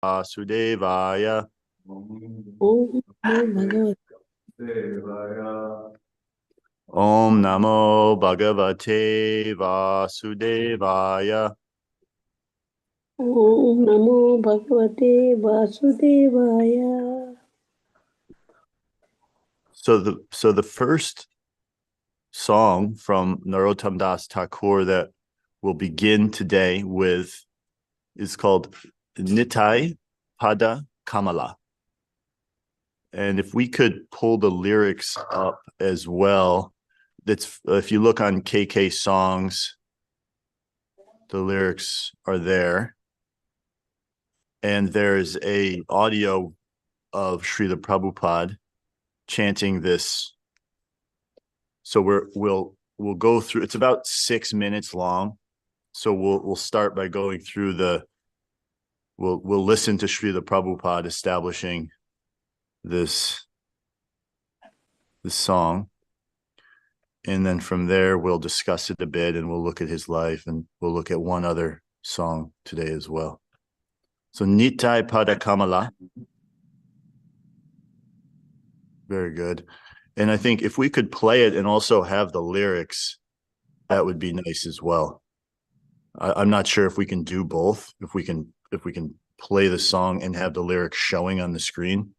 Vasudevaya. Om Namo Om Namo Bhagavate Vasudevaya. Om Namo Bhagavate Vasudevaya. So the first song from Narottama Thakur that we'll begin today with is called Nitai Pada Kamala. And if we could pull the lyrics up as well, that's if you look on KK Songs, the lyrics are there. And there's a audio of Srila Prabhupada chanting this. So we'll go through, it's about 6 minutes long. So we'll start by going through we'll listen to Srila Prabhupada establishing this song. And then from there, we'll discuss it a bit and we'll look at his life and we'll look at one other song today as well. So Nitai Pada Kamala. Very good. And I think if we could play it and also have the lyrics, that would be nice as well. I'm not sure if we can do both, if we can play the song and have the lyrics showing on the screen.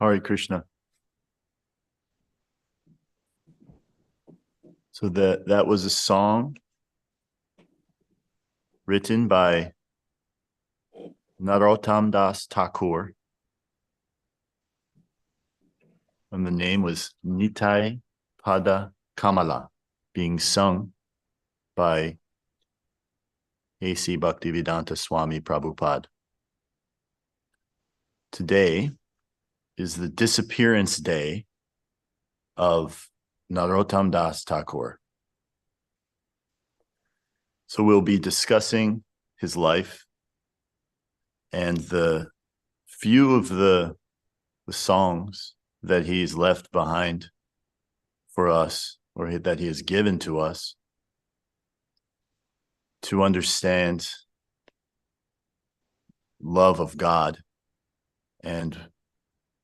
Hare Krishna. So that was a song written by Narottama Thakur. And the name was Nitai Pada Kamala, being sung by A.C. Bhaktivedanta Swami Prabhupada. Today is the disappearance day of Narottama Thakur. So we'll be discussing his life and the few of the songs that he's left behind for us, or that he has given to us, to understand love of God and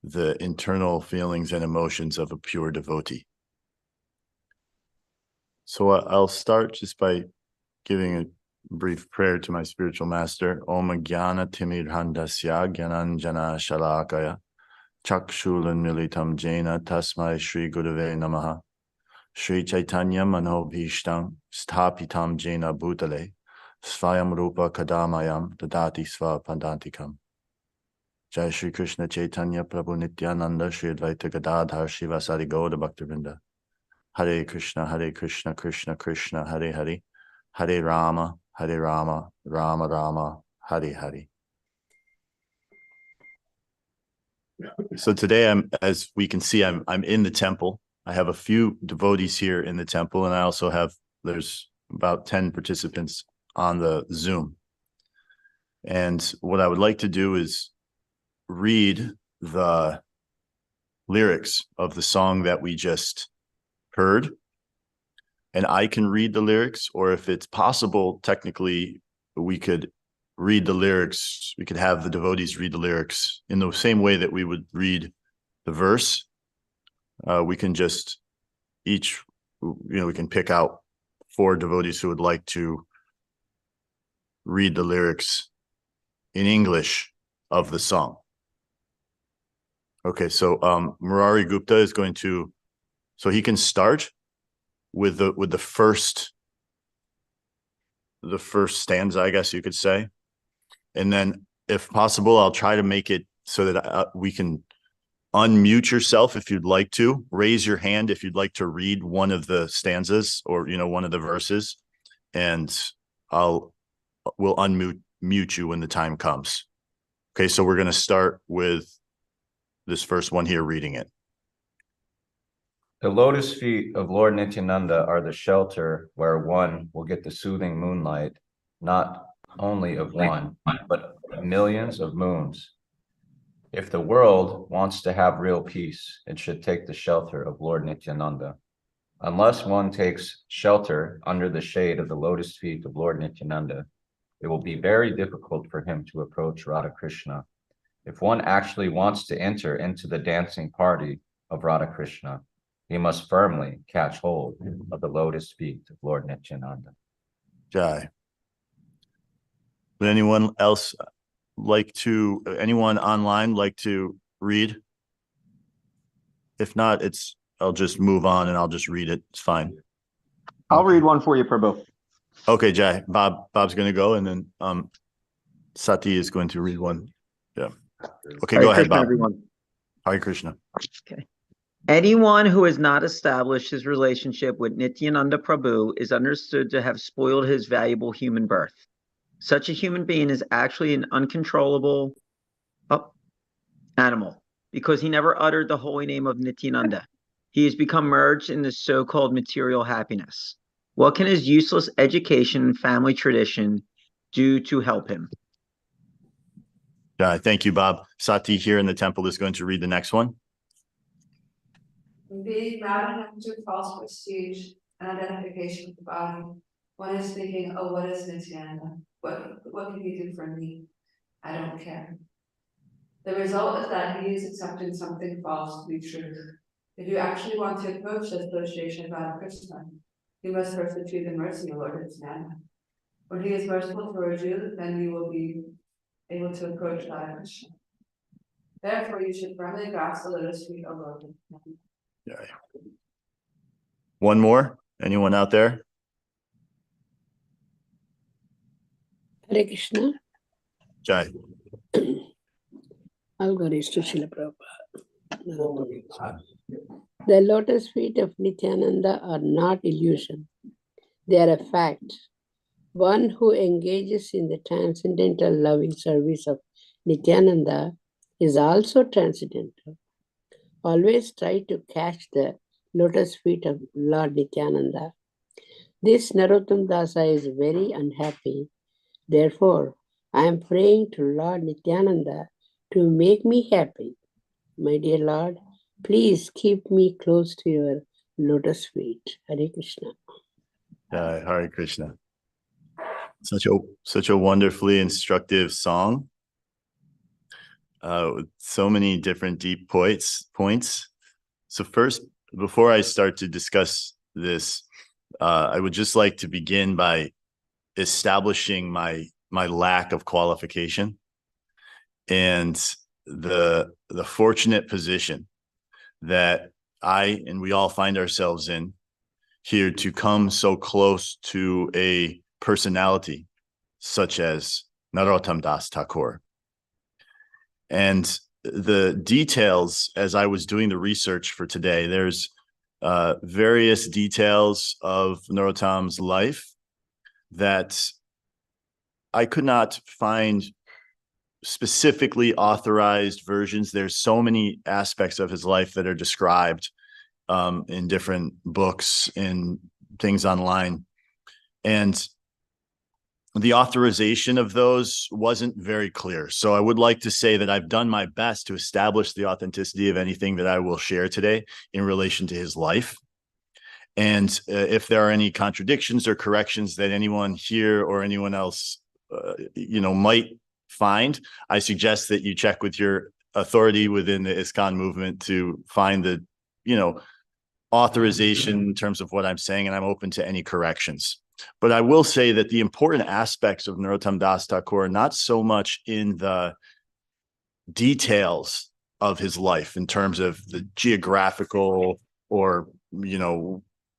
the internal feelings and emotions of a pure devotee. So I'll start just by giving a brief prayer to my spiritual master. Om Jnana Timirhandasya Gyananjana Shalakaya Chakshulan Militam Jena Tasmai Shri Gurave Namaha Shri Chaitanya Manobhishtam Sthapitam Jena Bhutale Svayam Rupa Kadamayam Dadati Sva Pandantikam. Jai Shri Krishna Chaitanya Prabhu Nityananda Shri Advaita Gadadhar Shivasari Gauda Bhaktivinoda. Hare Krishna Krishna Krishna Hare Hare Hare Rama Rama Rama Hare Hare. So today as we can see, I'm in the temple. I have a few devotees here in the temple, and I also have, there's about 10 participants on the Zoom. And what I would like to do is read the lyrics of the song that we just heard. And I can read the lyrics, or if it's possible, technically, we could read the lyrics. We could have the devotees read the lyrics in the same way that we would read the verse. We can just each, we can pick out 4 devotees who would like to read the lyrics in English of the song. Okay, so Murari Gupta is going to, so he can start with the first stanza, I guess you could say. And then if possible, I'll try to make it so that we can unmute yourself if you'd like to. Raise your hand if you'd like to read one of the stanzas or, one of the verses, and we'll unmute you when the time comes. Okay, so we're going to start with this first one here, reading it. The lotus feet of Lord Nityananda are the shelter where one will get the soothing moonlight, not only of one, but millions of moons. If the world wants to have real peace, it should take the shelter of Lord Nityananda. Unless one takes shelter under the shade of the lotus feet of Lord Nityananda, it will be very difficult for him to approach Radha Krishna. If one actually wants to enter into the dancing party of Radha Krishna, he must firmly catch hold of the lotus feet of Lord Nityananda. Jai. Would anyone else anyone online like to read? If not, I'll just move on and I'll just read it. It's fine. I'll read one for you, Prabhu. Okay, Jai. Bob's going to go, and then Sati is going to read one. Yeah. Okay, Hare go ahead, Krishna, Bob. everyone. Hare Krishna. Okay. Anyone who has not established his relationship with Nityananda Prabhu is understood to have spoiled his valuable human birth. Such a human being is actually an uncontrollable animal because he never uttered the holy name of Nityananda. He has become merged in the so-called material happiness. What can his useless education and family tradition do to help him? Thank you, Bob. Sati here in the temple is going to read the next one. Being routed into false prestige and identification with the body, one is thinking, oh, what is Nityananda? What can he do for me? I don't care. The result is that he is accepting something false to be true. If you actually want to approach the association of God Krishna, you must first achieve the mercy of Lord Nityananda. When he is merciful towards you, then you will be able to approach God Krishna. Therefore, you should firmly grasp the lotus feet of Lord Nityananda. Yeah. One more? Anyone out there? Hare Krishna. Jai. All glories to Srila Prabhupada. The lotus feet of Nityananda are not illusion. They are a fact. One who engages in the transcendental loving service of Nityananda is also transcendental. Always try to catch the lotus feet of Lord Nityananda. This Narottama Dasa is very unhappy. Therefore, I am praying to Lord Nityananda to make me happy. My dear Lord, please keep me close to your lotus feet. Hare Krishna. Hare Krishna. Such a wonderfully instructive song. With so many different deep points. So first, before I start to discuss this, I would just like to begin by establishing my lack of qualification and the fortunate position that I and we all find ourselves in here to come so close to a personality such as Narottama Thakur. And the details, as I was doing the research for today, there's various details of Narottama's life that I could not find specifically authorized versions. There's so many aspects of his life that are described in different books and things online. And the authorization of those wasn't very clear. So I would like to say that I've done my best to establish the authenticity of anything that I will share today in relation to his life. And if there are any contradictions or corrections that anyone here or anyone else, might find, I suggest that you check with your authority within the ISKCON movement to find the, authorization in terms of what I'm saying, and I'm open to any corrections. But I will say that the important aspects of Narottama Thakur are not so much in the details of his life in terms of the geographical or,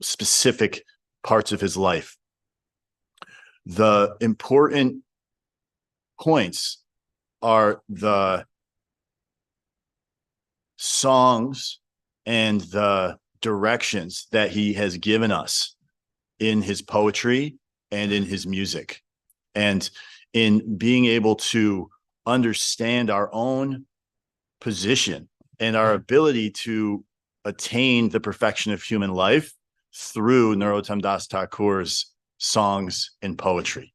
specific parts of his life. The important points are the songs and the directions that he has given us in his poetry and in his music, and in being able to understand our own position and our ability to attain the perfection of human life through Narottama Thakur's songs and poetry.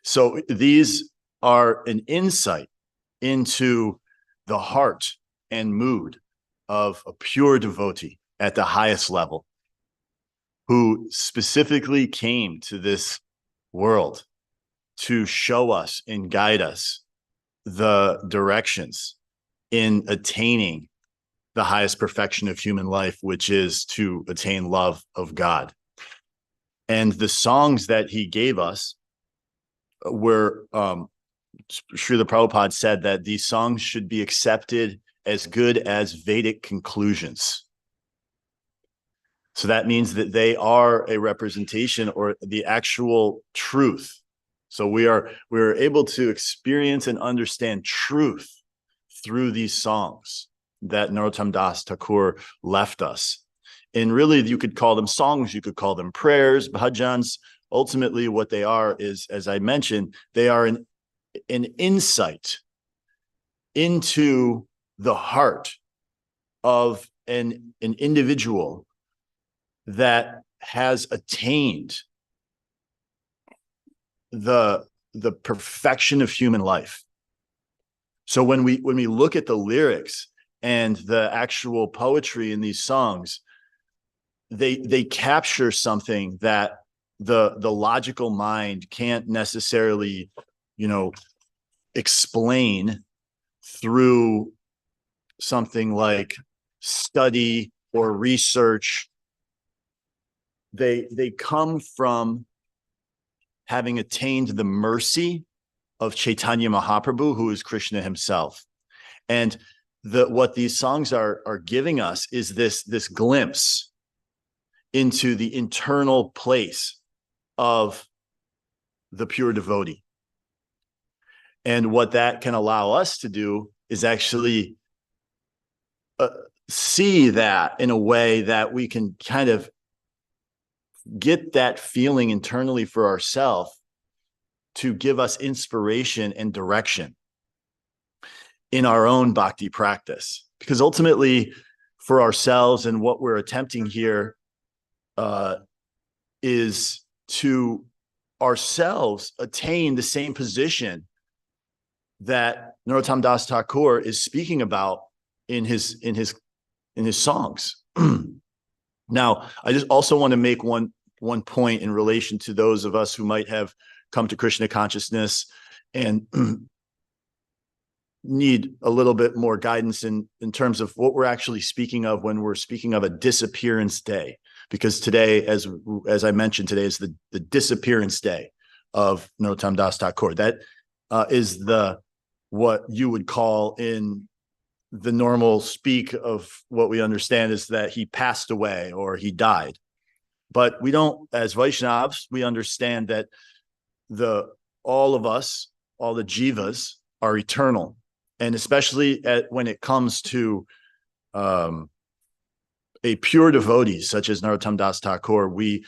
So these are an insight into the heart and mood of a pure devotee at the highest level, who specifically came to this world to show us and guide us the directions in attaining the highest perfection of human life, which is to attain love of God. And the songs that he gave us were, Srila Prabhupada said that these songs should be accepted as good as Vedic conclusions. So that means that they are a representation or the actual truth. So we're able to experience and understand truth through these songs that Narottama Das Thakur left us. And really, you could call them songs, you could call them prayers, bhajans. Ultimately, what they are is, as I mentioned, they are an insight into the heart of an individual that has attained the perfection of human life. So when we look at the lyrics and the actual poetry in these songs, they capture something that the logical mind can't necessarily, explain through something like study or research. They come from having attained the mercy of Chaitanya Mahaprabhu, who is Krishna himself. And what these songs are giving us is this glimpse into the internal place of the pure devotee. And what that can allow us to do is actually see that in a way that we can kind of get that feeling internally for ourselves to give us inspiration and direction in our own bhakti practice. Because ultimately, for ourselves and what we're attempting here is to ourselves attain the same position that Narottama Das Thakur is speaking about in his songs. Now, I just also want to make one point in relation to those of us who might have come to Krishna consciousness and need a little bit more guidance in terms of what we're actually speaking of when we're speaking of a disappearance day. Because today, as I mentioned, today is the disappearance day of Narottama Das Thakur. That is what you would call in the normal speak of what we understand is that he passed away or he died. But we don't, as Vaishnavas, we understand that all of us, all the jivas are eternal. And especially when it comes to a pure devotee, such as Narottama Das Thakur, we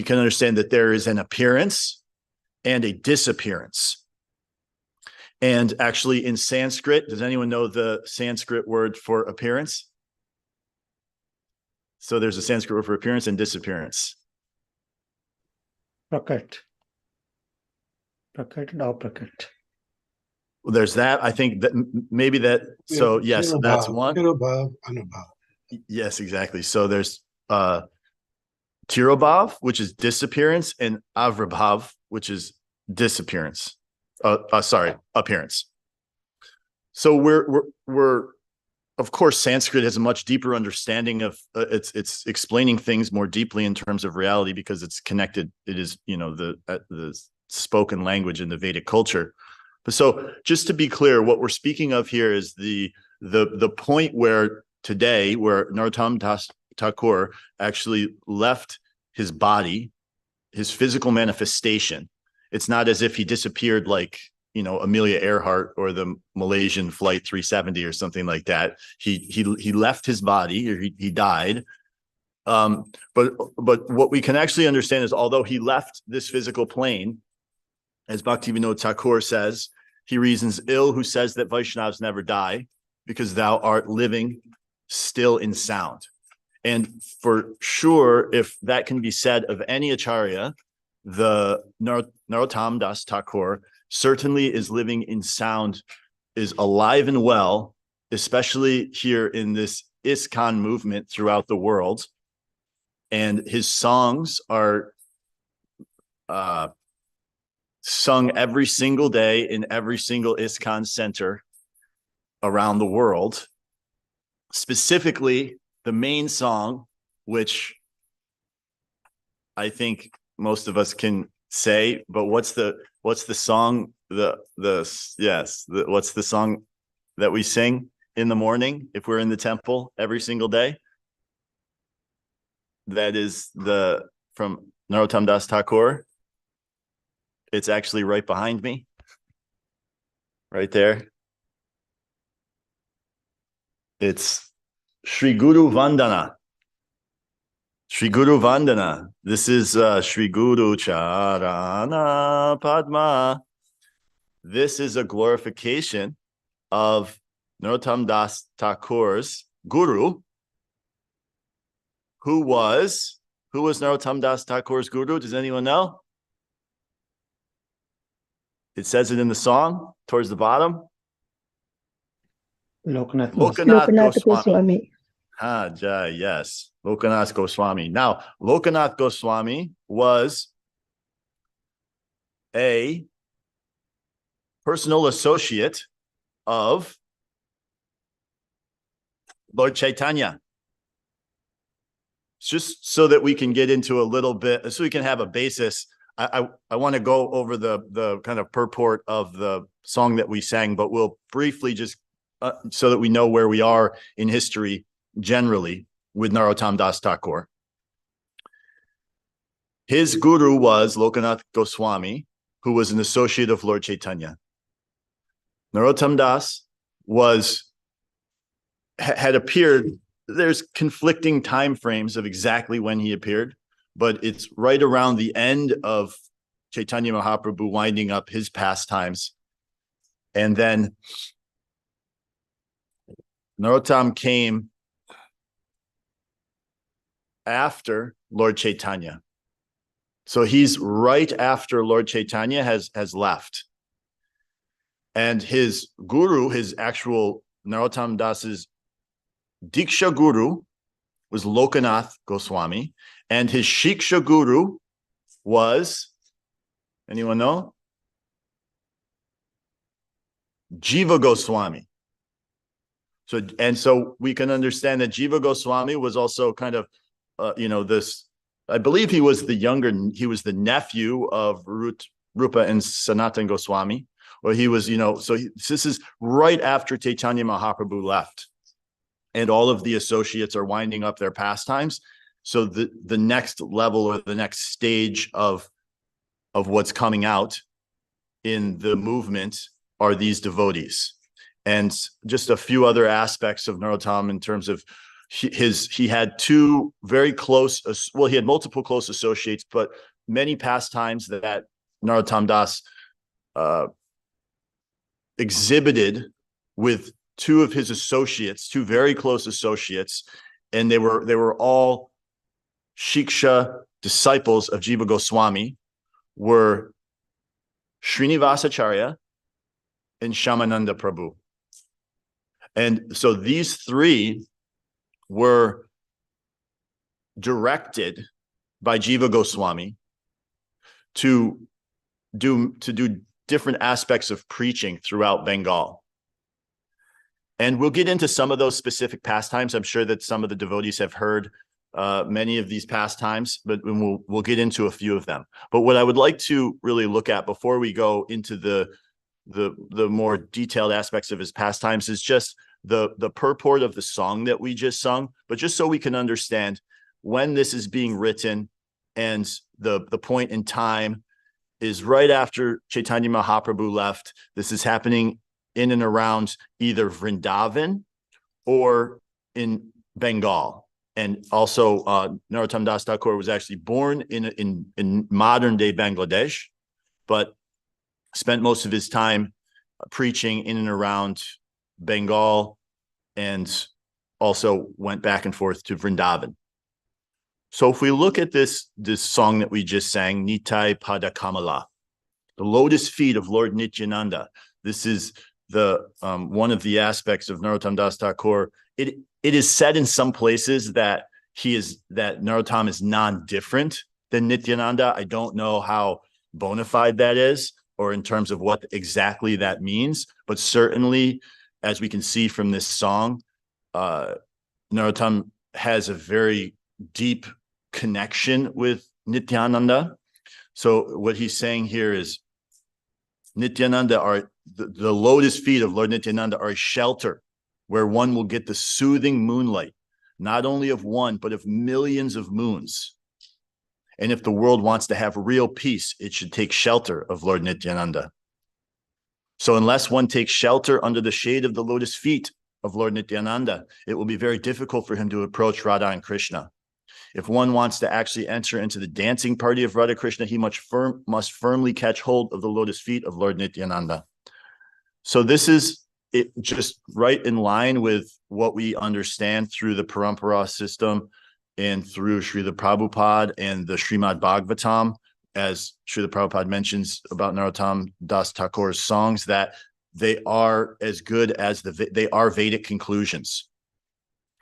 can understand that there is an appearance and a disappearance. And actually in Sanskrit, does anyone know the Sanskrit word for appearance? So there's a Sanskrit word for appearance and disappearance. Prakat and aprakat. Well, there's that. I think that maybe that. So yes, Tirabhav, that's one. Tirabhav, Anubhav. Yes, exactly. So there's Tirobhav, which is disappearance, and Avrabhav, which is disappearance. Appearance. So we're of course, Sanskrit has a much deeper understanding of it's explaining things more deeply in terms of reality because it's connected. It is, the spoken language in the Vedic culture. But so just to be clear, what we're speaking of here is the point where today, where Narottama Das Thakur actually left his body, his physical manifestation. It's not as if he disappeared like, Amelia Earhart or the Malaysian Flight 370 or something like that. He left his body, or he died. But what we can actually understand is, although he left this physical plane, as Bhaktivinoda Thakur says, he reasons ill who says that Vaishnavas never die, because thou art living still in sound. And for sure, if that can be said of any acharya, the Narottama Das Thakur certainly is living in sound, is alive and well, especially here in this ISKCON movement throughout the world. And his songs are sung every single day in every single ISKCON center around the world. specifically the main song, which I think most of us can say, but what's the song? What's the song that we sing in the morning if we're in the temple every single day? That is from Narottama Das Thakur. It's actually right behind me, right there. It's Shri Guru Vandana. Shri Guru Vandana. This is Shri Guru Charana Padma. This is a glorification of Narottama Das Thakur's guru. Who was Narottama Das Thakur's guru? Does anyone know? It says it in the song towards the bottom. Lokanath Goswami. Yes. Lokanath Goswami. Now, Lokanath Goswami was a personal associate of Lord Chaitanya. Just so that we can get into a little bit, so we can have a basis. I want to go over the kind of purport of the song that we sang, but we'll briefly just so that we know where we are in history generally with Narottama Das Thakur. His guru was Lokanath Goswami, who was an associate of Lord Chaitanya. Narottama Das had appeared. There's conflicting time frames of exactly when he appeared, but it's right around the end of Chaitanya Mahaprabhu winding up his pastimes. And then Narottam came after Lord Chaitanya. So he's right after Lord Chaitanya has left. And his guru, his actual Narottama Das's Diksha Guru was Lokanath Goswami, and his Shiksha Guru was, anyone know? Jiva Goswami. So we can understand that Jiva Goswami was also kind of, this, I believe he was the nephew of Rupa and Sanatan Goswami, or he was, this is right after Chaitanya Mahaprabhu left. And all of the associates are winding up their pastimes. So the next level or the next stage of what's coming out in the movement are these devotees. And just a few other aspects of Narottama in terms of he had two very close, he had multiple close associates, but many pastimes that Narottama Das exhibited with two of his associates, two very close associates, and they were all Shiksha disciples of Jiva Goswami, were Srinivasacharya and Shamananda Prabhu. And so these three were directed by Jiva Goswami to do different aspects of preaching throughout Bengal. And we'll get into some of those specific pastimes. I'm sure that some of the devotees have heard many of these pastimes, but we'll get into a few of them. But what I would like to really look at before we go into the more detailed aspects of his pastimes is just the purport of the song that we just sung, but just so we can understand when this is being written, and the point in time is right after Chaitanya Mahaprabhu left. This is happening in and around either Vrindavan or in Bengal. And also Narottama Das Thakur was actually born in modern day Bangladesh, but spent most of his time preaching in and around Bengal, and also went back and forth to Vrindavan. So if we look at this song that we just sang, Nitai Pada Kamala, the lotus feet of Lord Nityananda, this is the one of the aspects of Narottama Das Thakur. It is said in some places that Narottama is non-different than Nityananda. I don't know how bona fide that is, or in terms of what exactly that means, but certainly, as we can see from this song, Narottama has a very deep connection with Nityananda. So what he's saying here is Nityananda are the lotus feet of Lord Nityananda are a shelter where one will get the soothing moonlight, not only of one, but of millions of moons. And if the world wants to have real peace, it should take shelter of Lord Nityananda. So unless one takes shelter under the shade of the lotus feet of Lord Nityananda, it will be very difficult for him to approach Radha and Krishna. If one wants to actually enter into the dancing party of Radha Krishna, he must firmly catch hold of the lotus feet of Lord Nityananda. So this is it, just right in line with what we understand through the Parampara system and through Srila Prabhupada and the Srimad Bhagavatam, as Srila Prabhupada mentions about Narottama Das Thakur's songs, that they are as good as they are Vedic conclusions.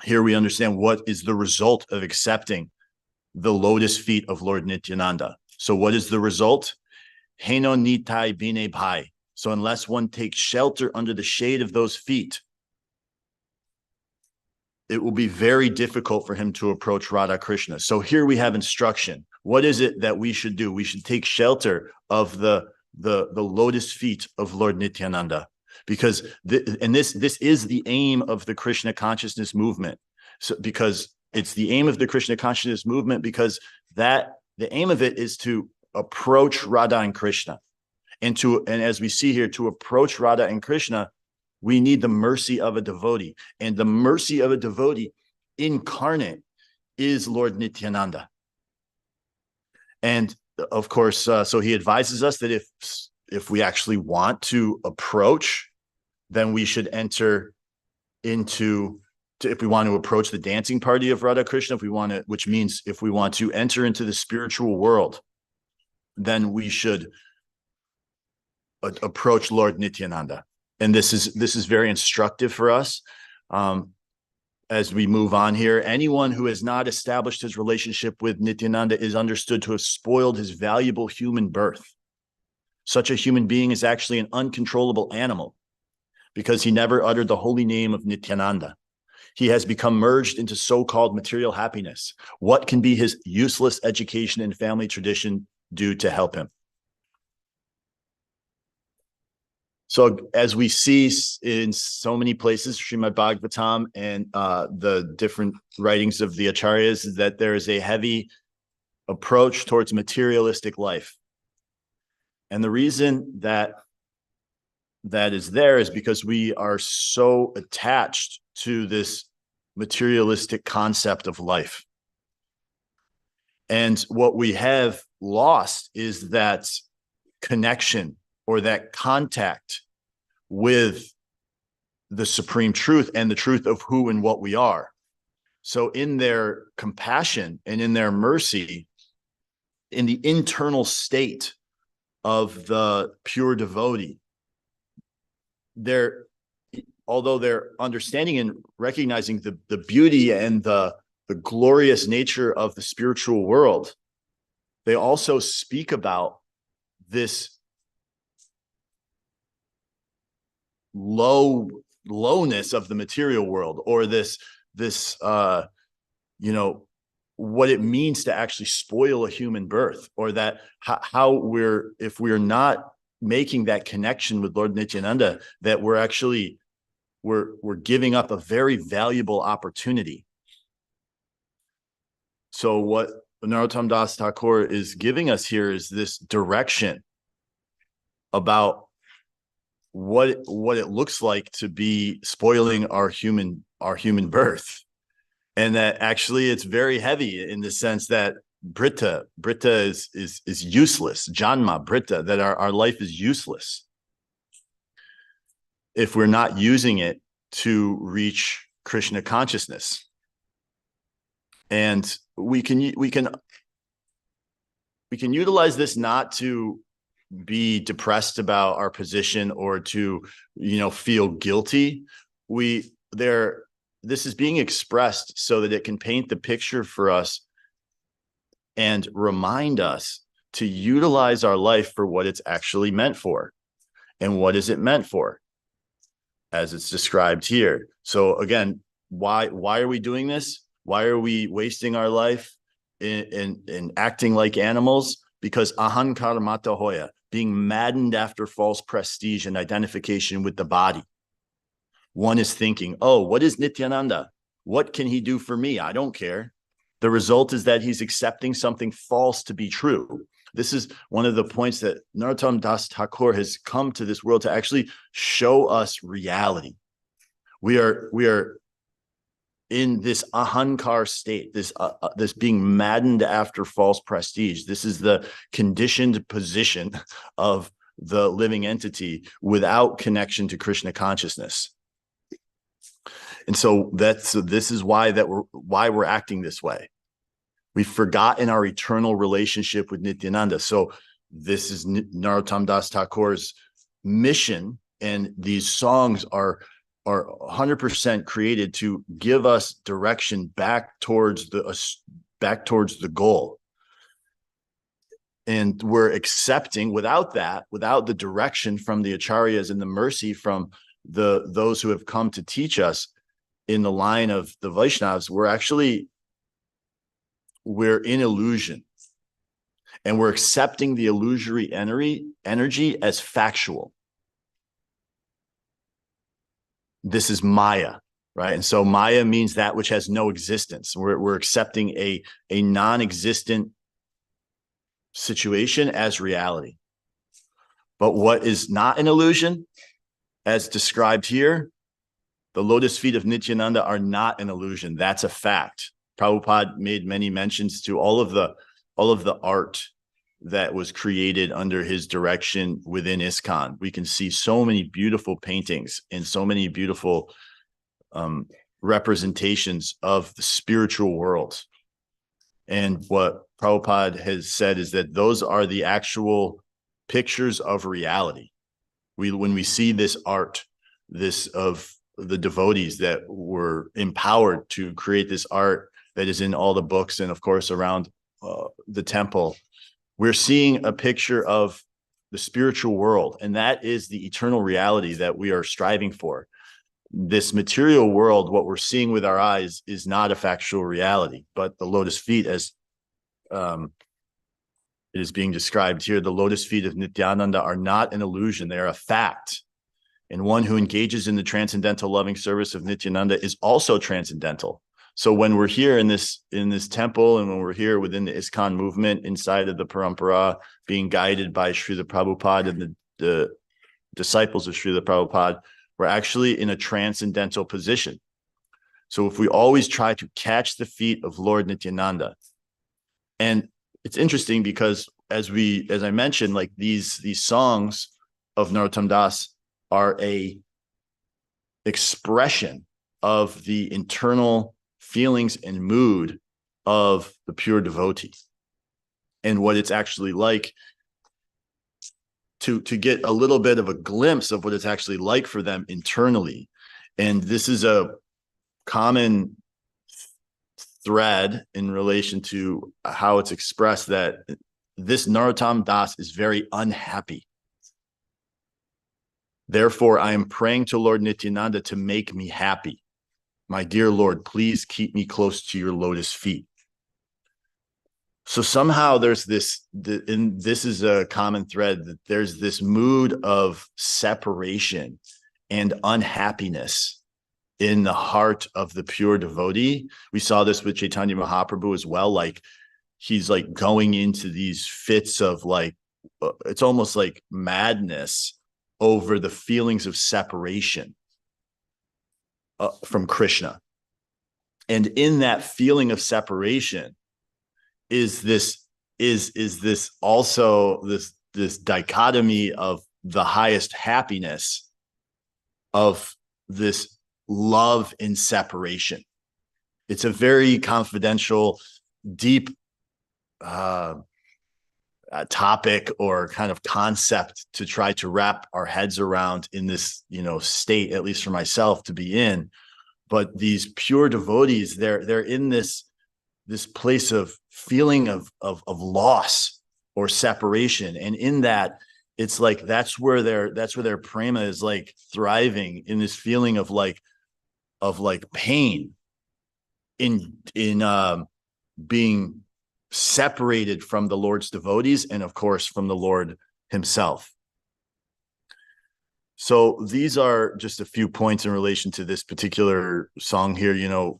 Here we understand what is the result of accepting the lotus feet of Lord Nityananda. So what is the result? Heno nitai bine bhai. So unless one takes shelter under the shade of those feet, it will be very difficult for him to approach Radha Krishna. So here we have instruction. What is it that we should do? We should take shelter of the lotus feet of Lord Nityananda, because this is the aim of the Krishna consciousness movement. So because it's the aim of the Krishna consciousness movement, because the aim of it is to approach Radha and Krishna. And as we see here, to approach Radha and Krishna, we need the mercy of a devotee. And the mercy of a devotee incarnate is Lord Nityananda. And of course, so he advises us that if we actually want to approach, then we should enter if we want to approach the dancing party of Radha Krishna, which means if we want to enter into the spiritual world, then we should approach Lord Nityananda. And this is very instructive for us. As we move on here, anyone who has not established his relationship with Nityananda is understood to have spoiled his valuable human birth. Such a human being is actually an uncontrollable animal because he never uttered the holy name of Nityananda. He has become merged into so-called material happiness. What can be his useless education and family tradition do to help him? So as we see in so many places, Srimad Bhagavatam and the different writings of the acharyas, that there is a heavy approach towards materialistic life. And the reason that is there is because we are so attached to this materialistic concept of life. And what we have lost is that connection or that contact with the supreme truth and the truth of who and what we are. So in their compassion and in their mercy, in the internal state of the pure devotee, although they're understanding and recognizing the beauty and the glorious nature of the spiritual world, they also speak about this lowness of the material world, or this what it means to actually spoil a human birth, or that if we're not making that connection with Lord Nityananda, that we're giving up a very valuable opportunity. So what Narottama Das Thakur is giving us here is this direction about what it looks like to be spoiling our human birth, and that actually it's very heavy in the sense that Britta is useless. Janma Britta, that our life is useless if we're not using it to reach Krishna consciousness. And we can utilize this not to be depressed about our position or to feel guilty. This is being expressed so that it can paint the picture for us and remind us to utilize our life for what it's actually meant for. And what is it meant for? As it's described here. So again, why are we doing this? Why are we wasting our life in acting like animals? Because ahankara mata hoya, being maddened after false prestige and identification with the body. One is thinking, oh, what is Nityananda? What can he do for me? I don't care. The result is that he's accepting something false to be true. This is one of the points that Narottama Das Thakur has come to this world to actually show us reality. We are in this ahankar state, this being maddened after false prestige. This is the conditioned position of the living entity without connection to Krishna consciousness. And so this is why we're acting this way. We've forgotten our eternal relationship with Nityananda. So this is Narottama Das Thakur's mission, and these songs are 100% created to give us direction back towards the goal. And we're accepting, without the direction from the acharyas and the mercy from those who have come to teach us in the line of the Vaishnavas, we're in illusion, and we're accepting the illusory energy as factual. This is Maya, right? And so Maya means that which has no existence. We're accepting a non-existent situation as reality. But what is not an illusion, as described here, the lotus feet of Nityananda are not an illusion. That's a fact. Prabhupada made many mentions to all of the art that was created under his direction within ISKCON. We can see so many beautiful paintings and so many beautiful representations of the spiritual world. And what Prabhupada has said is that those are the actual pictures of reality. When we see this art, this of the devotees that were empowered to create this art that is in all the books and of course around the temple, we're seeing a picture of the spiritual world, and that is the eternal reality that we are striving for. This material world, what we're seeing with our eyes, is not a factual reality, but the lotus feet, as it is being described here, the lotus feet of Nityananda are not an illusion, they are a fact. And one who engages in the transcendental loving service of Nityananda is also transcendental. So when we're here in this temple, and when we're here within the ISKCON movement inside of the Parampara, being guided by Srila Prabhupada and the disciples of Srila Prabhupada, we're actually in a transcendental position. So if we always try to catch the feet of Lord Nityananda, and it's interesting because as I mentioned, like these songs of Narottama Das are a expression of the internal feelings and mood of the pure devotee, and what it's actually like to get a little bit of a glimpse of what it's actually like for them internally. And this is a common thread in relation to how it's expressed, that this Narottama Das is very unhappy. Therefore, I am praying to Lord Nityananda to make me happy. My dear Lord, please keep me close to your lotus feet. So somehow there's this, and this is a common thread, that there's this mood of separation and unhappiness in the heart of the pure devotee. We saw this with Chaitanya Mahaprabhu as well. Like he's like going into these fits of like, it's almost like madness over the feelings of separation from Krishna. And in that feeling of separation is this also this dichotomy of the highest happiness of this love in separation. It's a very confidential, deep topic or kind of concept to try to wrap our heads around in this, state, at least for myself, to be in. But these pure devotees, they're in this place of feeling of loss or separation. And in that, it's like, that's where their prema is like thriving, in this feeling of like, of like pain in being separated from the Lord's devotees and of course from the Lord himself. So these are just a few points in relation to this particular song here. You know,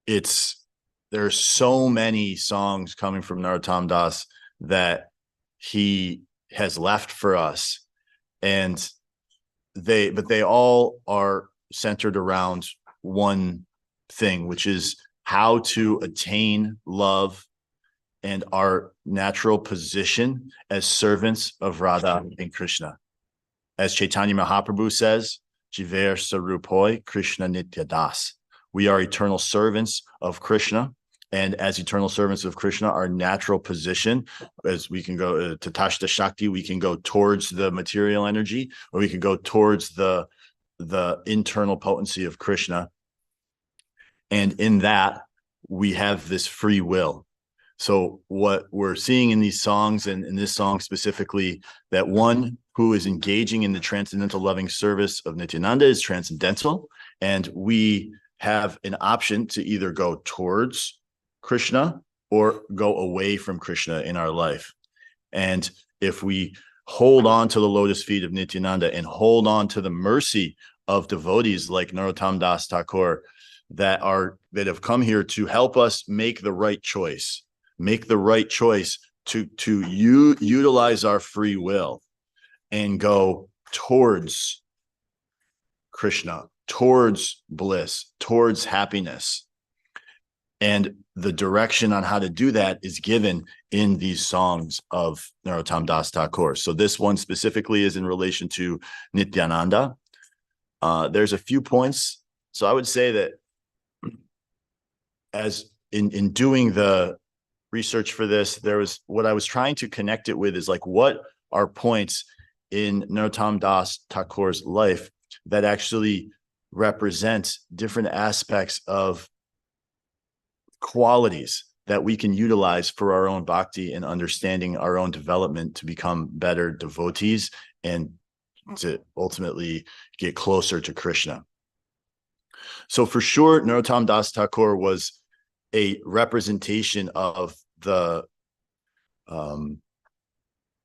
there are so many songs coming from Narottama Das that he has left for us, and they all are centered around one thing, which is how to attain love and our natural position as servants of Radha and Krishna. As Chaitanya Mahaprabhu says, Jiver Sarupoi Krishna Nitya Das. We are eternal servants of Krishna. And as eternal servants of Krishna, our natural position, as we can go to Tashta Shakti, we can go towards the material energy, or we can go towards the internal potency of Krishna. And in that, we have this free will. So what we're seeing in these songs, and in this song specifically, that one who is engaging in the transcendental loving service of Nityananda is transcendental, and we have an option to either go towards Krishna or go away from Krishna in our life. And if we hold on to the lotus feet of Nityananda and hold on to the mercy of devotees like Narottama Das Thakur that have come here to help us make the right choice to utilize our free will and go towards Krishna, towards bliss, towards happiness. And the direction on how to do that is given in these songs of Narottama Das Thakur. So this one specifically is in relation to Nityananda. There's a few points. So I would say that as in doing the research for this, there was what I was trying to connect it with is like, what are points in Narottama Das Thakur's life that actually represent different aspects of qualities that we can utilize for our own bhakti and understanding our own development to become better devotees and to ultimately get closer to Krishna. So for sure, Narottama Das Thakur was a representation of the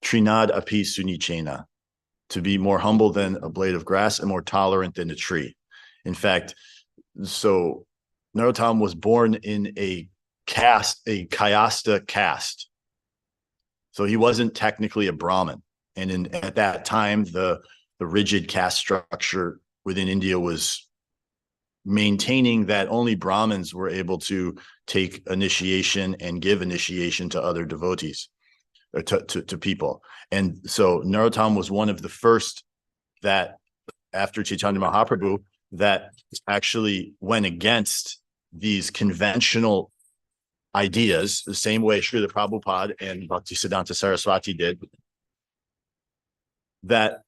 Trinad Api Sunichena, to be more humble than a blade of grass and more tolerant than a tree. In fact, so Narottama was born in a Kayasta caste. So he wasn't technically a Brahmin. And at that time, the rigid caste structure within India was maintaining that only Brahmins were able to take initiation and give initiation to other devotees, or to people. And so Narottama was one of the first that, after Chaitanya Mahaprabhu, that actually went against these conventional ideas, the same way Srila Prabhupada and Bhaktisiddhanta Saraswati did, that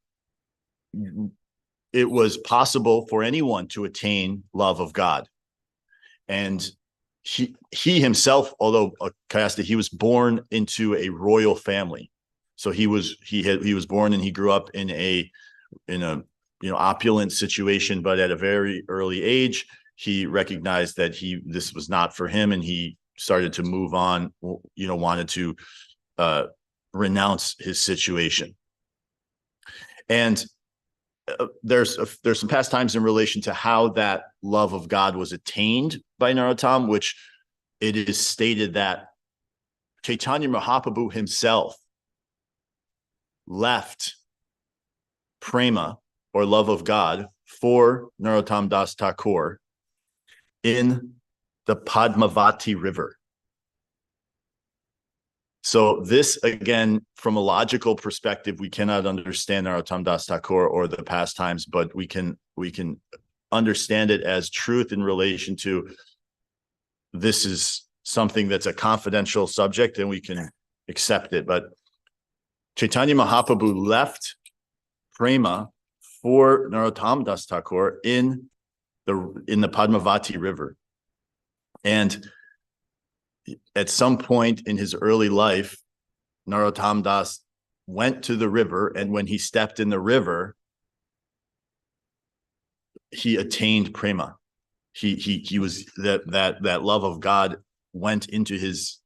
it was possible for anyone to attain love of God. And he himself, although a Kayasta, he was born into a royal family. So he was born and he grew up in a opulent situation, but at a very early age, he recognized that this was not for him, and he started to move on, wanted to renounce his situation. And there's some past times in relation to how that love of God was attained by Narottama, which it is stated that Chaitanya Mahaprabhu himself left prema, or love of God, for Narottama Das Thakur in the Padmavati River. So this, again, from a logical perspective, we cannot understand Narottama Das Thakur or the past times, but we can understand it as truth in relation to this is something that's a confidential subject, and we can accept it. But Chaitanya Mahaprabhu left prema for Narottama Das Thakur in the Padmavati River. And at some point in his early life, Narottama Das went to the river, and when he stepped in the river, he attained prema. He was that love of God went into his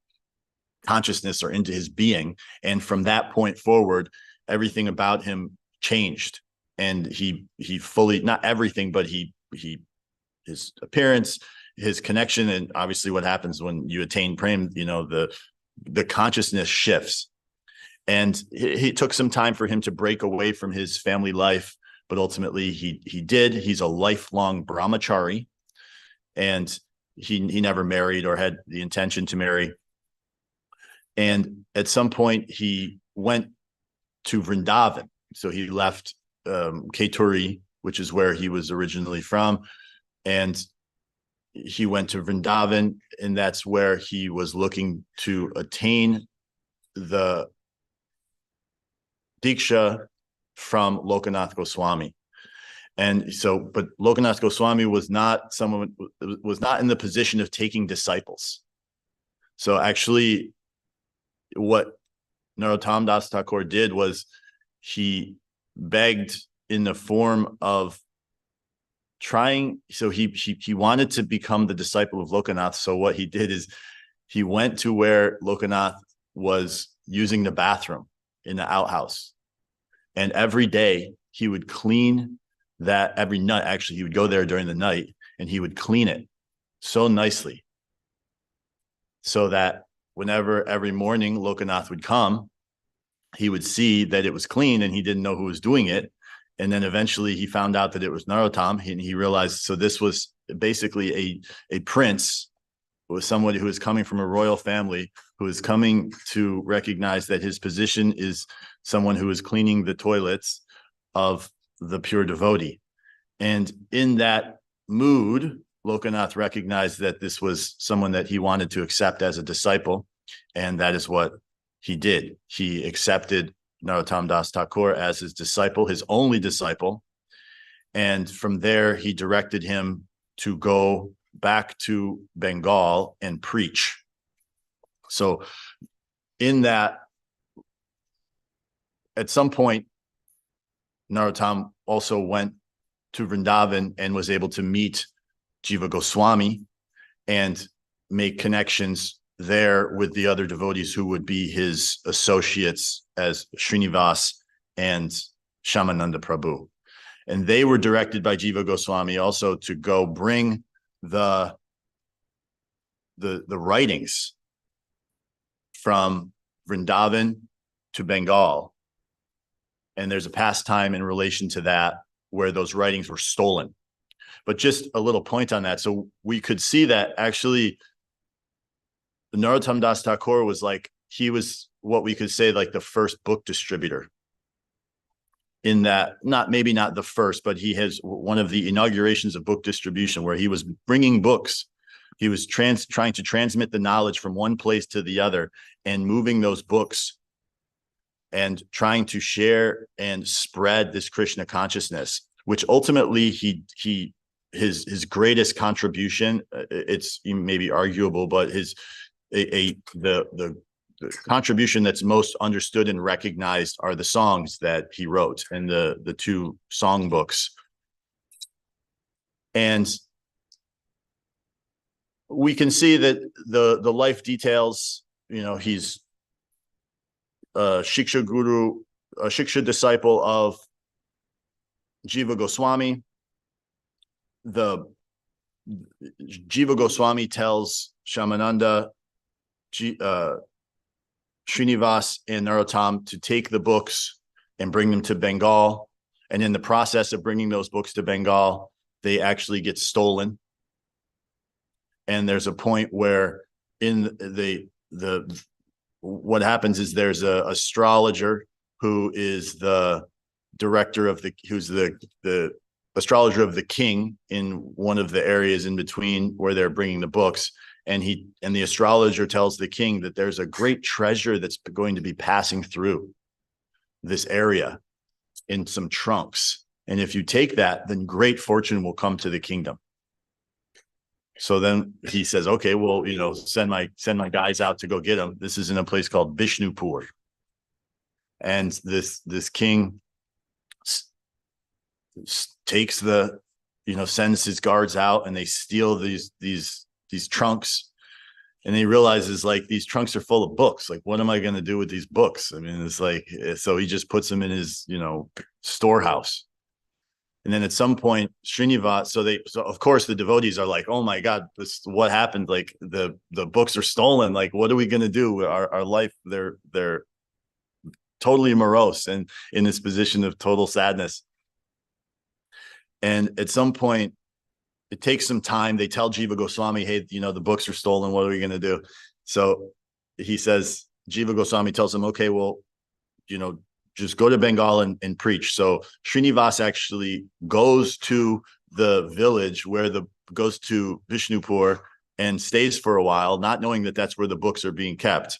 consciousness or into his being, and from that point forward, everything about him changed, and he fully, not everything, but his appearance, his connection, and obviously what happens when you attain prema, the consciousness shifts. And he took some time for him to break away from his family life, but ultimately he did. He's a lifelong brahmachari, and he never married or had the intention to marry. And at some point he went to Vrindavan. So he left Keturi, which is where he was originally from, and he went to Vrindavan, and that's where he was looking to attain the Diksha from Lokanath Goswami. And so, but Lokanath Goswami was not in the position of taking disciples. So actually, what Narottama Das Thakur did was he begged in the form of trying. So he wanted to become the disciple of Lokanath. So what he did is he went to where Lokanath was using the bathroom in the outhouse, and every day he would clean that. Every night, actually, he would go there during the night and he would clean it so nicely, so that whenever every morning Lokanath would come, he would see that it was clean, and he didn't know who was doing it. And then eventually he found out that it was Narottama, and he realized, so this was basically a prince, was somebody who is coming from a royal family, who is coming to recognize that his position is someone who is cleaning the toilets of the pure devotee. And in that mood, Lokanath recognized that this was someone that he wanted to accept as a disciple, and that is what he did. He accepted Narottama Das Thakur as his disciple, his only disciple, and from there he directed him to go back to Bengal and preach. So in that, at some point, Narottama also went to Vrindavan and was able to meet Jiva Goswami and make connections there with the other devotees who would be his associates as Srinivas and Shamananda Prabhu. And they were directed by Jiva Goswami also to go bring the writings from Vrindavan to Bengal. And there's a pastime in relation to that where those writings were stolen. But just a little point on that. So we could see that actually Narottama Das Thakur was he was what we could say like the first book distributor. In that, maybe not the first, but he has one of the inaugurations of book distribution where he was bringing books. He was trying to transmit the knowledge from one place to the other and moving those books and trying to share and spread this Krishna consciousness, which ultimately his greatest contribution, it's maybe arguable, but the contribution that's most understood and recognized are the songs that he wrote and the two song books. And we can see that the life details, he's a Shiksha disciple of Jiva Goswami. The Jiva Goswami tells Shamananda, Srinivas and Narottama to take the books and bring them to Bengal. And in the process of bringing those books to Bengal, they actually get stolen. And there's a point where what happens is there's a astrologer who is the director of who's the astrologer of the king in one of the areas in between where they're bringing the books. And the astrologer tells the king that there's a great treasure that's going to be passing through this area in some trunks. And if you take that, then great fortune will come to the kingdom. So then he says, okay, well, send my guys out to go get them. This is in a place called Vishnupur. And this king takes the sends his guards out and they steal these trunks. And he realizes like these trunks are full of books. Like, what am I going to do with these books? I mean, it's like, so he just puts them in his, storehouse. And then at some point, Srinivas, so of course the devotees are like, oh my God, what happened? Like the books are stolen. Like, what are we going to do? Our life, they're totally morose and in this position of total sadness. And at some point, it takes some time. They tell Jiva Goswami, hey, the books are stolen. What are we going to do? So he says, Jiva Goswami tells him, okay, well, just go to Bengal and preach. So Srinivas actually goes to the village goes to Vishnupur and stays for a while, not knowing that that's where the books are being kept.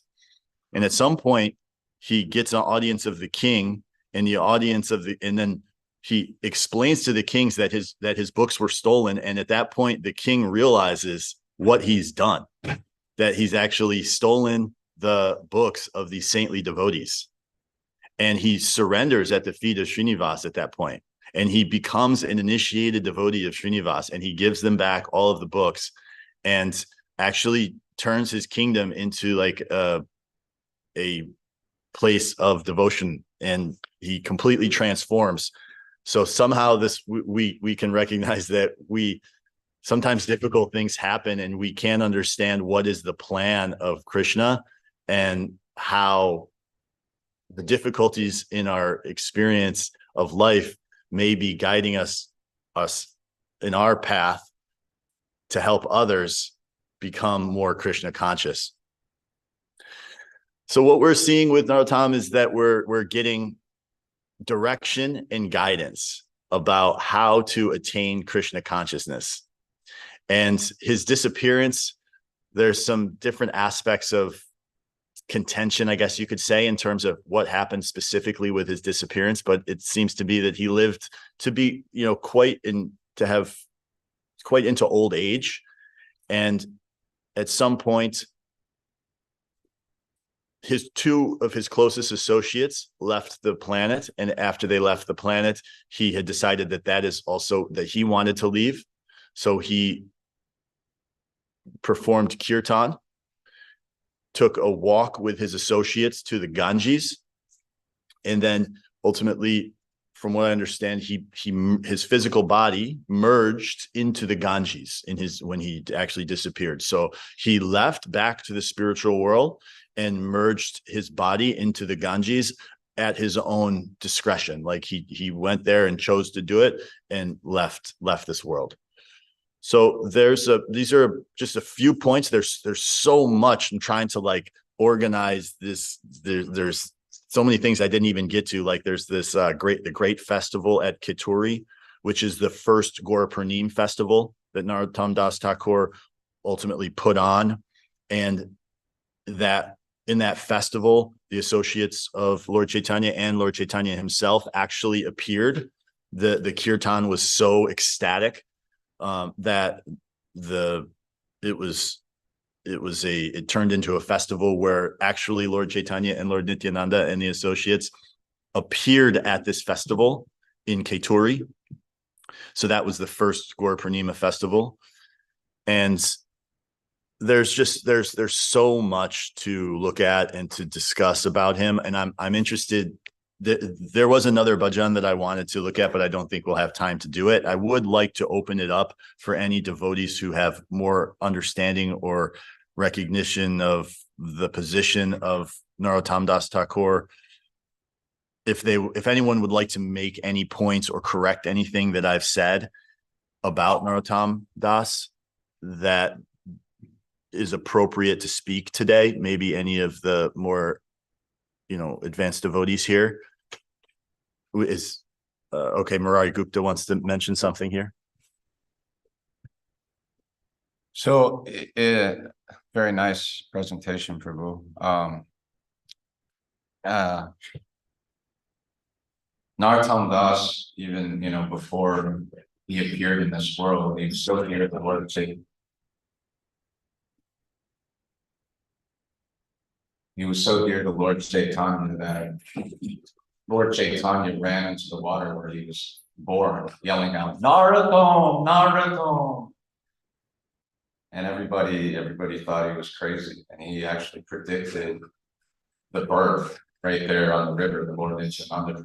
And at some point, he gets an audience of the king and then he explains to the kings that his books were stolen. And at that point, the king realizes what he's done, that he's actually stolen the books of these saintly devotees. And he surrenders at the feet of Srinivas at that point. And he becomes an initiated devotee of Srinivas, and he gives them back all of the books and actually turns his kingdom into like a place of devotion, and he completely transforms. So somehow we can recognize that sometimes difficult things happen and we can't understand what is the plan of Krishna and how the difficulties in our experience of life may be guiding us in our path to help others become more Krishna conscious. So what we're seeing with Narottama is that we're getting direction and guidance about how to attain Krishna consciousness. And his disappearance, there's some different aspects of contention, I guess you could say, in terms of what happened specifically with his disappearance. But it seems to be that he lived to be, quite into old age. And at some point, two of his closest associates left the planet. And after they left the planet, he had decided that he wanted to leave. So he performed kirtan, took a walk with his associates to the Ganges. And then ultimately, from what I understand, his physical body merged into the Ganges when he actually disappeared. So he left back to the spiritual world and merged his body into the Ganges at his own discretion. Like he went there and chose to do it and left this world. So these are just a few points. There's so much. I'm trying to like organize this. There's so many things I didn't even get to. Like there's this the great festival at Kituri, which is the first Gaura Purnim festival that Narottama Das Thakur ultimately put on. And that in that festival, the associates of Lord Chaitanya and Lord Chaitanya himself actually appeared. The kirtan was so ecstatic that it turned into a festival where actually Lord Chaitanya and Lord Nityananda and the associates appeared at this festival in Keturi. So that was the first Gaura Purnima festival. And there's so much to look at and to discuss about him. And I'm interested. There was another bhajan that I wanted to look at, but I don't think we'll have time to do it. I would like to open it up for any devotees who have more understanding or recognition of the position of Narottama Das Thakur. If anyone would like to make any points or correct anything that I've said about Narottama Das that is appropriate to speak today, maybe any of the more advanced devotees here is okay. Murari Gupta wants to mention something here. So very nice presentation, Prabhu. Narottama Das, even before he appeared in this world, he was so dear to the Lord Chaitanya. He was so dear to Lord Chaitanya that Lord Chaitanya ran into the water where he was born, yelling out, Naruto, Naruto. And everybody thought he was crazy. And he actually predicted the birth right there on the river, the Lord Nityananda.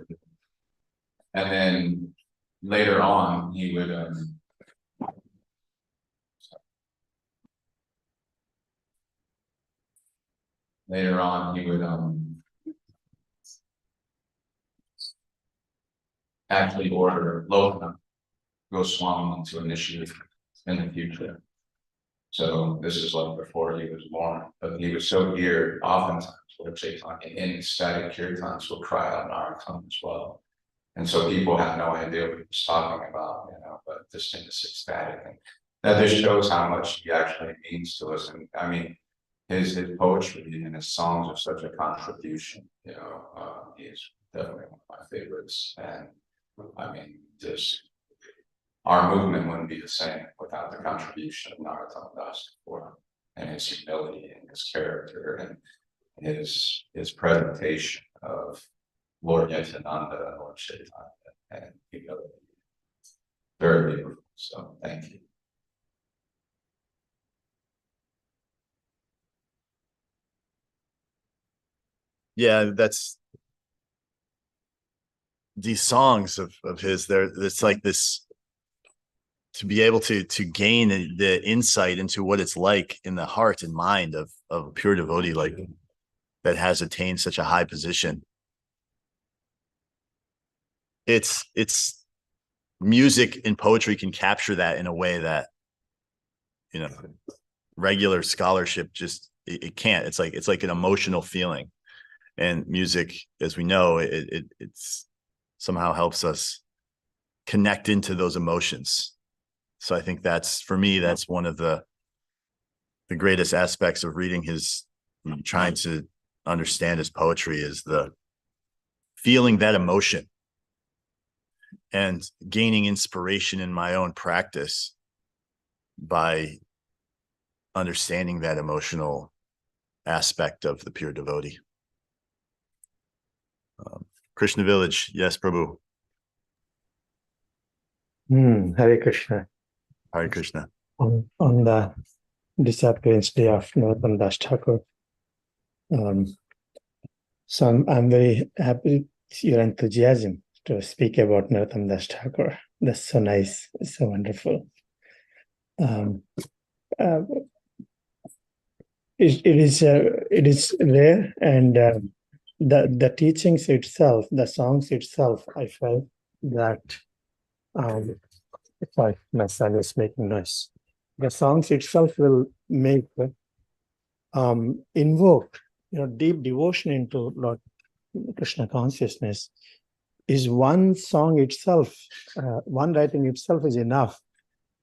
And then later on, he would actually order Lothna Goswami to initiate in the future. So this is like before he was born, but he was so geared. Oftentimes, Lord Chaitanya in ecstatic kirtans will cry out Narottama as well, and so people have no idea what he was talking about, But this thing is ecstatic, and that just shows how much he actually means to us. And I mean, his poetry and his songs are such a contribution. He's definitely one of my favorites, and I mean, just our movement wouldn't be the same without the contribution of Narottama Das Thakur and his humility and his character and his presentation of Lord Nityananda and Lord Chaitanya and humility. Very beautiful. So thank you. Yeah, that's these songs of his. It's like this, to be able to gain the insight into what it's like in the heart and mind of a pure devotee like that has attained such a high position. It's music and poetry can capture that in a way that regular scholarship just it can't. It's like an emotional feeling, and music, as we know, it's somehow helps us connect into those emotions. So I think that's, for me, that's one of the greatest aspects of reading trying to understand his poetry, is the feeling that emotion and gaining inspiration in my own practice by understanding that emotional aspect of the pure devotee. Krishna Village, yes, Prabhu. Hare Krishna. Hare Krishna. On the disappearance day of Narottama Das Thakur. So I'm very happy with your enthusiasm to speak about Narottama Das Thakur. That's so nice. It's so wonderful. It is rare, and the teachings itself, the songs itself, I felt that sorry, my son is making noise. The songs itself will make invoke deep devotion into Lord Krishna consciousness. Is one song itself, one writing itself is enough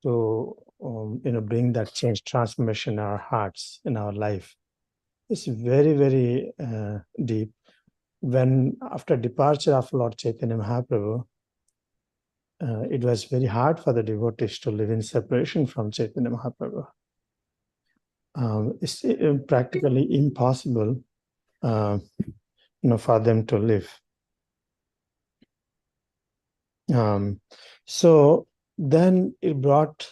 to bring that change, transformation in our hearts, in our life. It's very, very deep. When after departure of Lord Chaitanya Mahaprabhu, it was very hard for the devotees to live in separation from Chaitanya Mahaprabhu. It's practically impossible, for them to live. So then it brought,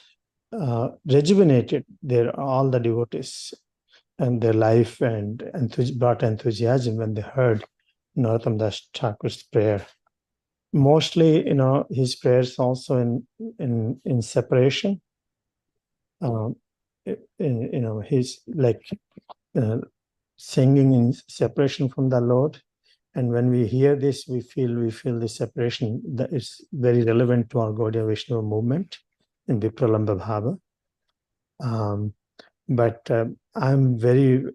rejuvenated all the devotees and their life, and brought enthusiasm when they heard Narottama Das Thakur's prayer. Mostly, his prayers also in separation. He's like singing in separation from the Lord. And when we hear this, we feel the separation that is very relevant to our Gaudiya Vaishnava movement in Vipralamba Bhava. But I'm very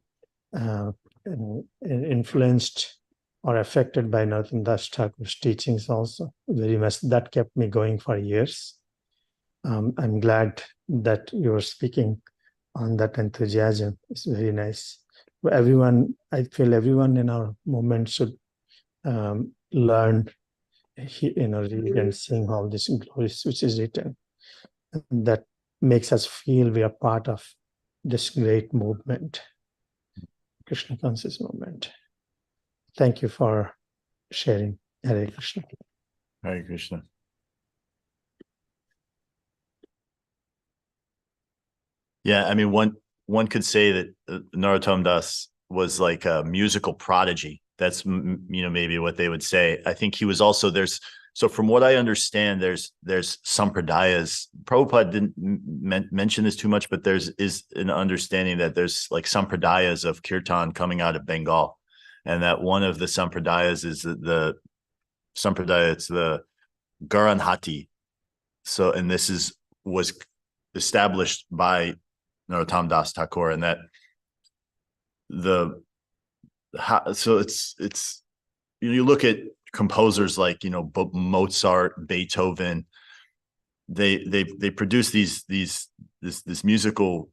influenced or affected by Narottama Das Thakur's teachings also very much. That kept me going for years. I'm glad that you were speaking on that enthusiasm. It's very nice. I feel everyone in our movement should learn, read and sing all this glories which is written. That makes us feel we are part of this great movement, Krishna conscious movement. Thank you for sharing. Hare Krishna. Hare Krishna. Yeah, I mean, one could say that Narottama Das was like a musical prodigy. That's maybe what they would say. I think he was also so from what I understand, there's sampradayas. Prabhupada didn't mention this too much, but is an understanding that there's like sampradayas of kirtan coming out of Bengal, and that one of the sampradayas is the sampradaya. It's the Garanhati. So, and this was established by Narottama Das Thakur, and that so it's you look at composers like Mozart, Beethoven, they produce this musical,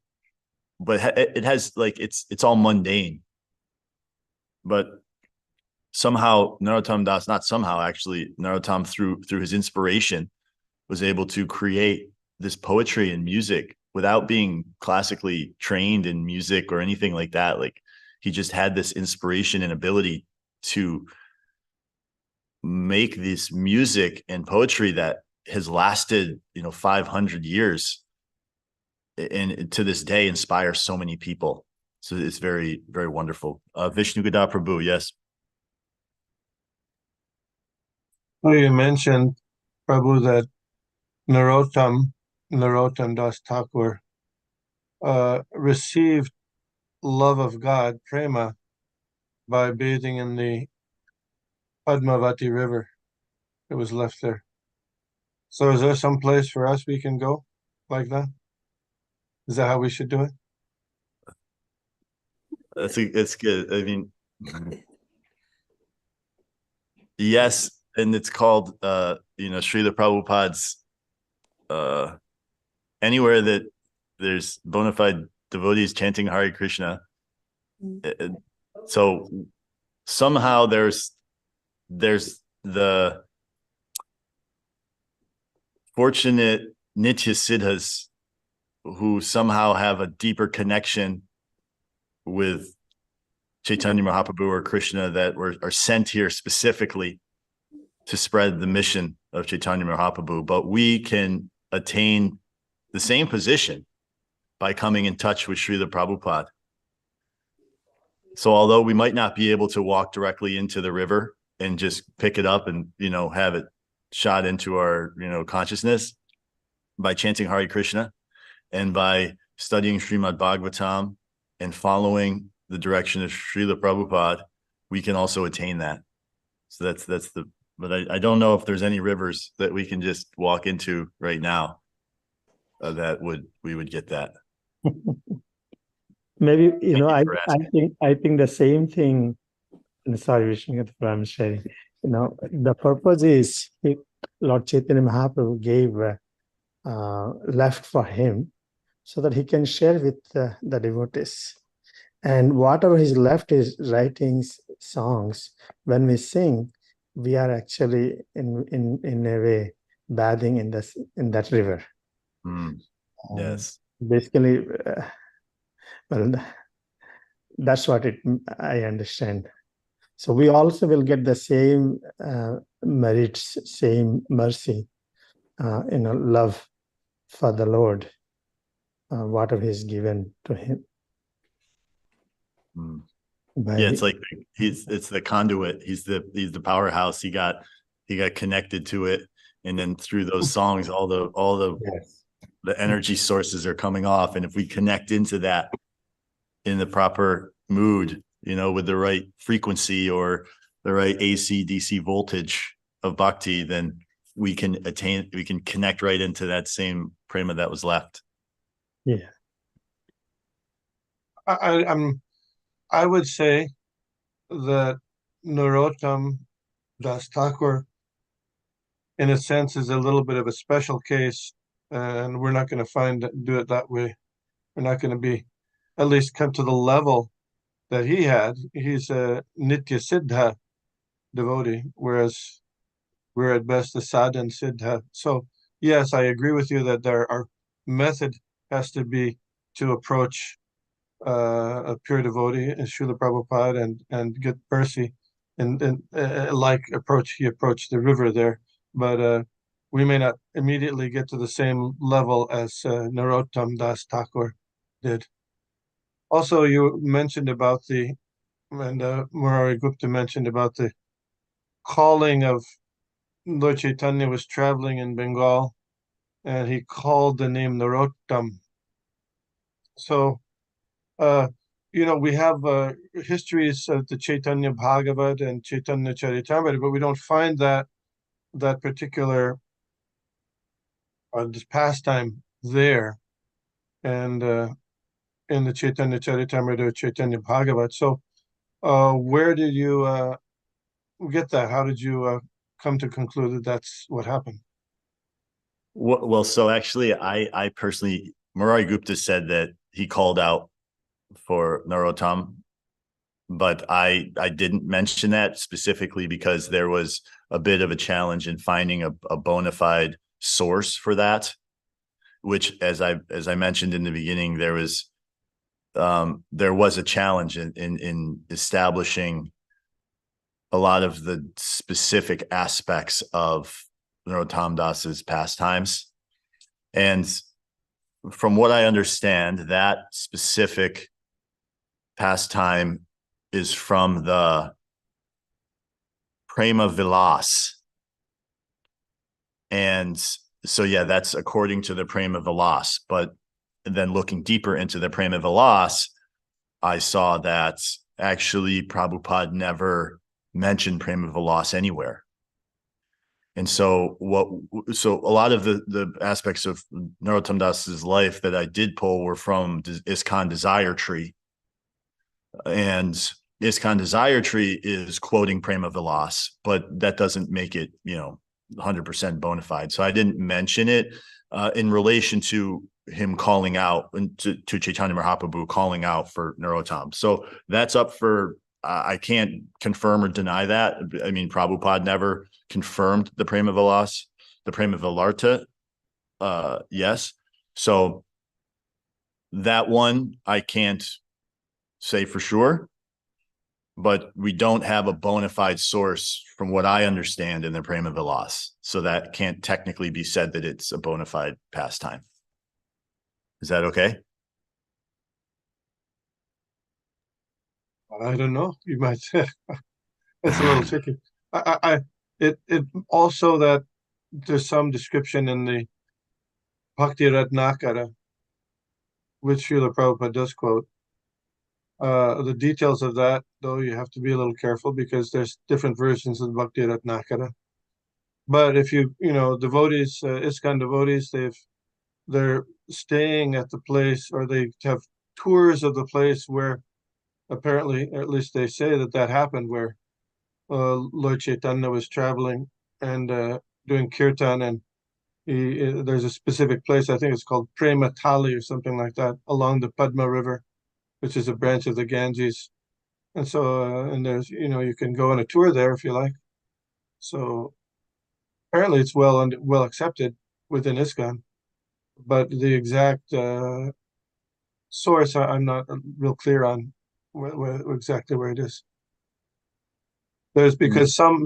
but it has like it's all mundane, but somehow Narottama Das, not somehow actually, Narottama through his inspiration was able to create this poetry and music without being classically trained in music or anything like that. Like he just had this inspiration and ability to make this music and poetry that has lasted 500 years and to this day inspires so many people. So it's very, very wonderful. Vishnu Gada Prabhu, yes. So you mentioned, Prabhu, that Narottama Das Thakur received love of God, prema, by bathing in the Padmavati River that was left there. So is there some place for us we can go like that? Is that how we should do it? It's good. I mean, yes, and it's called Srila Prabhupada's anywhere that there's bona fide devotees chanting Hare Krishna. So somehow there's the fortunate Nitya Siddhas who somehow have a deeper connection with Chaitanya Mahaprabhu or Krishna that are sent here specifically to spread the mission of Chaitanya Mahaprabhu. But we can attain the same position by coming in touch with Srila Prabhupada. So although we might not be able to walk directly into the river and just pick it up and, have it shot into our, consciousness, by chanting Hare Krishna and by studying Srimad Bhagavatam and following the direction of Srila Prabhupada, we can also attain that. So but I don't know if there's any rivers that we can just walk into right now we would get that. Maybe, you I for asking. think the same thing. Sorry, Vishnu, I'm sharing. The purpose is Lord Chaitanya Mahaprabhu gave left for him so that he can share with the devotees. And whatever he's left is writings, songs. When we sing, we are actually in a way bathing in that river. Yes. Basically, well, that's what I understand. So we also will get the same merits, same mercy, love for the Lord, whatever He's given to him. Yeah, it's like it's the conduit. He's the powerhouse. He got connected to it, and then through those songs, all the Yes. the energy sources are coming off. And if we connect into that in the proper mood, with the right frequency or the right AC DC voltage of bhakti, then we can connect right into that same prema that was left. Yeah. I would say that Narottama Das Thakur, in a sense, is a little bit of a special case, and we're not going to do it that way. We're not going to at least come to the level that he had. He's a Nitya Siddha devotee, whereas we're at best a Sadhan Siddha. So yes, I agree with you that our method has to be to approach a pure devotee, Srila Prabhupada, and get mercy, and he approached the river there, but we may not immediately get to the same level as Narottama Das Thakur. did. Also, you mentioned about and Murari Gupta mentioned about the calling of Lord Chaitanya was traveling in Bengal, and he called the name Narottam. So, we have histories of the Chaitanya Bhagavat and Chaitanya Charitamrita, but we don't find that particular this pastime there, and in the Chaitanya Charitamrita or Chaitanya Bhagavat. So, where did you get that? How did you come to conclude that that's what happened? Well, so actually, I personally, Murari Gupta said that he called out for Narottama, but I didn't mention that specifically because there was a bit of a challenge in finding a bona fide source for that, which, as I mentioned in the beginning, there was a challenge in establishing a lot of the specific aspects of Narottama Das's pastimes. And from what I understand, that specific pastime is from the Prema Vilas. And so, yeah, that's according to the Prema Vilas. But then looking deeper into the Prema Vilas, I saw that actually Prabhupada never mentioned Prema Vilas anywhere. And so a lot of the aspects of Narottama Das's life that I did pull were from ISKCON Desire Tree. And ISKCON Desire Tree is quoting Prema Vilas, but that doesn't make it, 100% bona fide. So I didn't mention it in relation to him calling out to Chaitanya Mahaprabhu calling out for Narottama. So that's up for, I can't confirm or deny that. I mean, Prabhupada never confirmed the Prema Vilas, the Prema Vilarta. Yes. So that one I can't say for sure, but we don't have a bona fide source from what I understand in the Prema Vilas. So that can't technically be said that it's a bona fide pastime. Is that okay? I don't know. You might say it's a little tricky. It also that there's some description in the Bhakti Ratnakara, which Srila Prabhupada does quote. The details of that, though, you have to be a little careful because there's different versions of the Bhakti Ratnakara. But if devotees, ISKCON devotees, they're staying at the place, or they have tours of the place where apparently, or at least they say that happened, where Lord Chaitanya was traveling and doing kirtan, and there's a specific place, I think it's called Prema Tali or something like that, along the Padma River, which is a branch of the Ganges. And so, and there's, you can go on a tour there if you like. So apparently it's well accepted within ISKCON, but the exact source, I'm not real clear on exactly where it is. There's because some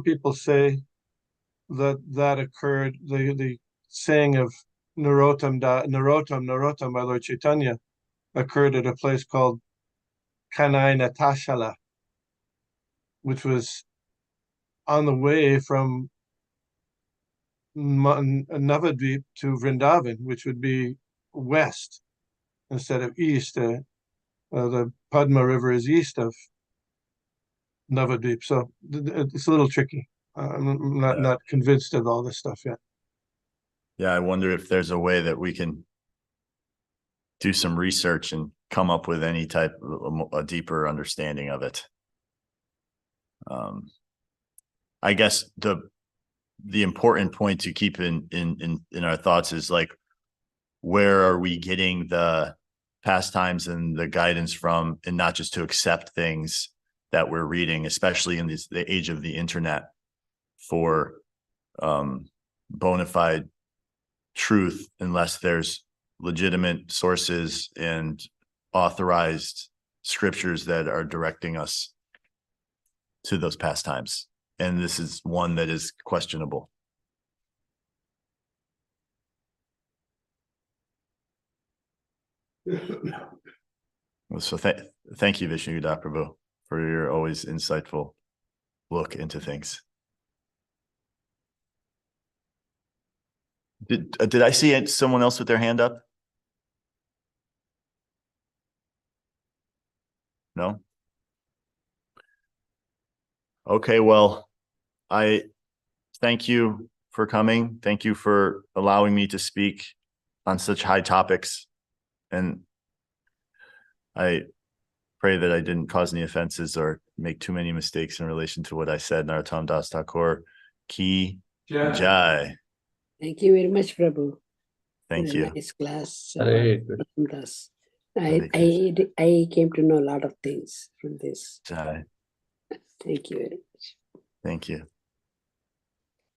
people say that occurred, the saying of Narottam by Lord Chaitanya occurred at a place called Kanai Natashala, which was on the way from Navadvip to Vrindavan, which would be west instead of east. The Padma River is east of Navadvip, so it's a little tricky. I'm not convinced of all this stuff yet. Yeah, I wonder if there's a way that we can do some research and come up with any type of a deeper understanding of it. I guess the important point to keep in our thoughts is like, where are we getting the pastimes and the guidance from, and not just to accept things that we're reading, especially in the age of the internet, for bona fide truth, unless there's legitimate sources and authorized scriptures that are directing us to those pastimes. And this is one that is questionable. So thank you, Vishnu Prabhu, for your always insightful look into things. Did I see someone else with their hand up? No? Okay, well, I thank you for coming. Thank you for allowing me to speak on such high topics. And I pray that I didn't cause any offenses or make too many mistakes in relation to what I said. Narottama Das Thakur Ki Jai. Thank you very much, Prabhu. Thank Very you. nice class. Hare Das. Hare I came to know a lot of things from this. Jai. Thank you very much. Thank you.